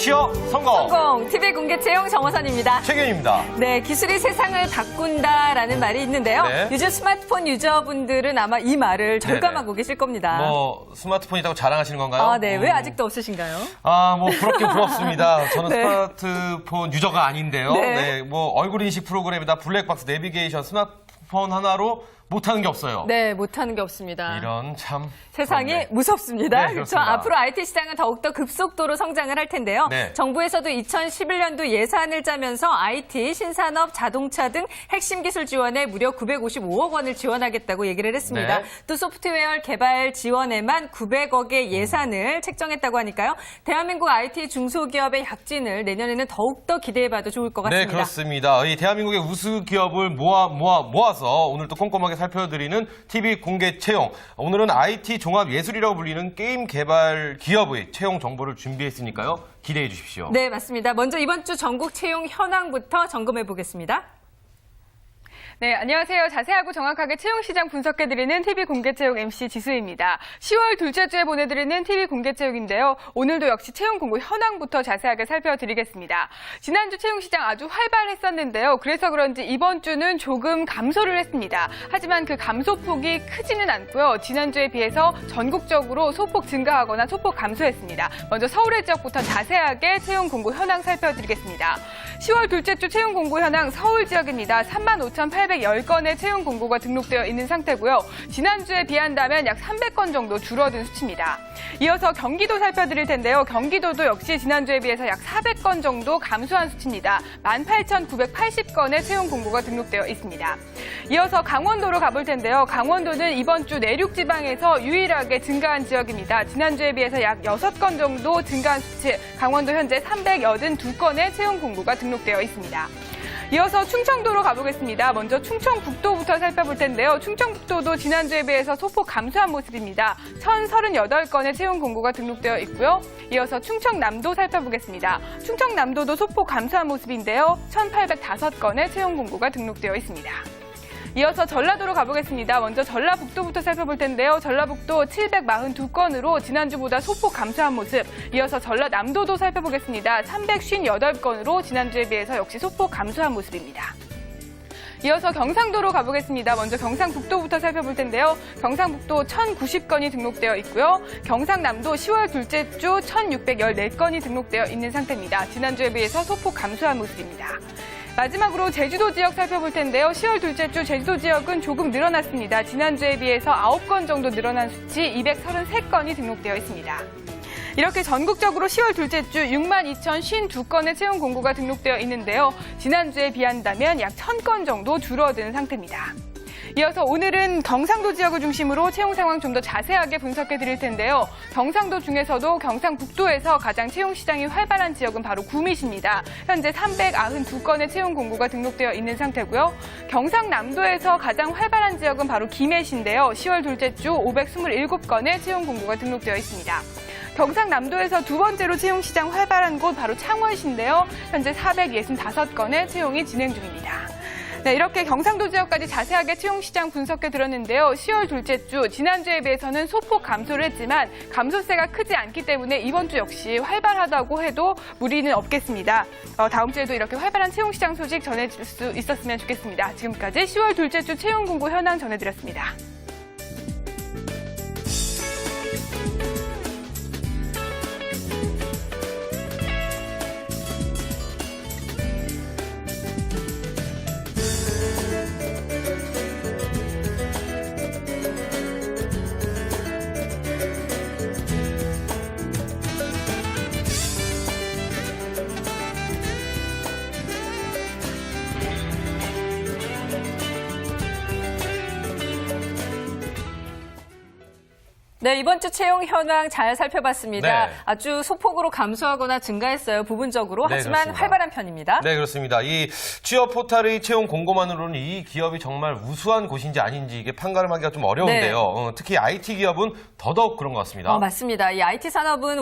취업 성공! 성공! TV 공개 채용 정호선입니다. 최경입니다. 네, 기술이 세상을 바꾼다라는 말이 있는데요. 네. 요즘 스마트폰 유저분들은 아마 이 말을 절감하고 계실 겁니다. 스마트폰이 있다고 자랑하시는 건가요? 아, 네. 왜 아직도 없으신가요? 부럽긴 부럽습니다. 저는 네. 스마트폰 유저가 아닌데요. 네. 얼굴 인식 프로그램에다 블랙박스 내비게이션 스마트폰 하나로 못하는 게 없어요. 네, 못하는 게 없습니다. 이런 참. 세상이 그렇네. 무섭습니다. 네, 그렇죠. 그렇습니다. 앞으로 IT 시장은 더욱더 급속도로 성장을 할 텐데요. 네. 정부에서도 2011년도 예산을 짜면서 IT, 신산업, 자동차 등 핵심 기술 지원에 무려 955억 원을 지원하겠다고 얘기를 했습니다. 네. 또 소프트웨어 개발 지원에만 900억의 예산을 책정했다고 하니까요. 대한민국 IT 중소기업의 약진을 내년에는 더욱더 기대해봐도 좋을 것 같습니다. 네, 그렇습니다. 이 대한민국의 우수 기업을 모아서 오늘 또 꼼꼼하게 살펴드리는 TV 공개 채용. 오늘은 IT 종합예술이라고 불리는 게임 개발 기업의 채용 정보를 준비했으니까요. 기대해 주십시오. 네, 맞습니다. 먼저 이번 주 전국 채용 현황부터 점검해 보겠습니다. 네, 안녕하세요. 자세하고 정확하게 채용시장 분석해드리는 TV 공개채용 MC 지수입니다. 10월 둘째 주에 보내드리는 TV 공개채용인데요. 오늘도 역시 채용 공고 현황부터 자세하게 살펴드리겠습니다. 지난주 채용시장 아주 활발했었는데요. 그래서 그런지 이번 주는 조금 감소를 했습니다. 하지만 그 감소폭이 크지는 않고요. 지난주에 비해서 전국적으로 소폭 증가하거나 소폭 감소했습니다. 먼저 서울의 지역부터 자세하게 채용 공고 현황 살펴드리겠습니다. 10월 둘째 주 채용 공고 현황 서울 지역입니다. 35,810건의 채용 공고가 등록되어 있는 상태고요. 지난주에 비한다면 약 300건 정도 줄어든 수치입니다. 이어서 경기도 살펴드릴 텐데요. 경기도도 역시 지난주에 비해서 약 400건 정도 감소한 수치입니다. 18,980건의 채용 공고가 등록되어 있습니다. 이어서 강원도로 가볼 텐데요. 강원도는 이번 주 내륙 지방에서 유일하게 증가한 지역입니다. 지난주에 비해서 약 6건 정도 증가한 수치, 강원도 현재 382건의 채용 공고가 등록되어 있습니다. 이어서 충청도로 가보겠습니다. 먼저 충청북도부터 살펴볼 텐데요. 충청북도도 지난주에 비해서 소폭 감소한 모습입니다. 1,038건의 채용 공고가 등록되어 있고요. 이어서 충청남도 살펴보겠습니다. 충청남도도 소폭 감소한 모습인데요. 1,805건의 채용 공고가 등록되어 있습니다. 이어서 전라도로 가보겠습니다. 먼저 전라북도부터 살펴볼 텐데요. 전라북도 742건으로 지난주보다 소폭 감소한 모습. 이어서 전라남도도 살펴보겠습니다. 358건으로 지난주에 비해서 역시 소폭 감소한 모습입니다. 이어서 경상도로 가보겠습니다. 먼저 경상북도부터 살펴볼 텐데요. 경상북도 1,090건이 등록되어 있고요. 경상남도 10월 둘째 주 1,614건이 등록되어 있는 상태입니다. 지난주에 비해서 소폭 감소한 모습입니다. 마지막으로 제주도 지역 살펴볼 텐데요. 10월 둘째 주 제주도 지역은 조금 늘어났습니다. 지난주에 비해서 9건 정도 늘어난 수치 233건이 등록되어 있습니다. 이렇게 전국적으로 10월 둘째 주 62,052건의 채용 공고가 등록되어 있는데요. 지난주에 비한다면 약 1,000건 정도 줄어든 상태입니다. 이어서 오늘은 경상도 지역을 중심으로 채용 상황 좀 더 자세하게 분석해 드릴 텐데요. 경상도 중에서도 경상북도에서 가장 채용 시장이 활발한 지역은 바로 구미시입니다. 현재 392건의 채용 공고가 등록되어 있는 상태고요. 경상남도에서 가장 활발한 지역은 바로 김해시인데요. 10월 둘째 주 527건의 채용 공고가 등록되어 있습니다. 경상남도에서 두 번째로 채용 시장 활발한 곳 바로 창원시인데요. 현재 465건의 채용이 진행 중입니다. 네, 이렇게 경상도 지역까지 자세하게 채용 시장 분석해 들었는데요. 10월 둘째 주 지난주에 비해서는 소폭 감소를 했지만 감소세가 크지 않기 때문에 이번 주 역시 활발하다고 해도 무리는 없겠습니다. 다음 주에도 이렇게 활발한 채용 시장 소식 전해줄 수 있었으면 좋겠습니다. 지금까지 10월 둘째 주 채용 공고 현황 전해드렸습니다. 네, 이번 주 채용 현황 잘 살펴봤습니다. 네. 아주 소폭으로 감소하거나 증가했어요, 부분적으로. 네, 하지만 그렇습니다. 활발한 편입니다. 네, 그렇습니다. 이 취업 포털의 채용 공고만으로는 이 기업이 정말 우수한 곳인지 아닌지 이게 판가름하기가 좀 어려운데요. 특히 IT 기업은 더더욱 그런 것 같습니다. 맞습니다. 이 IT 산업은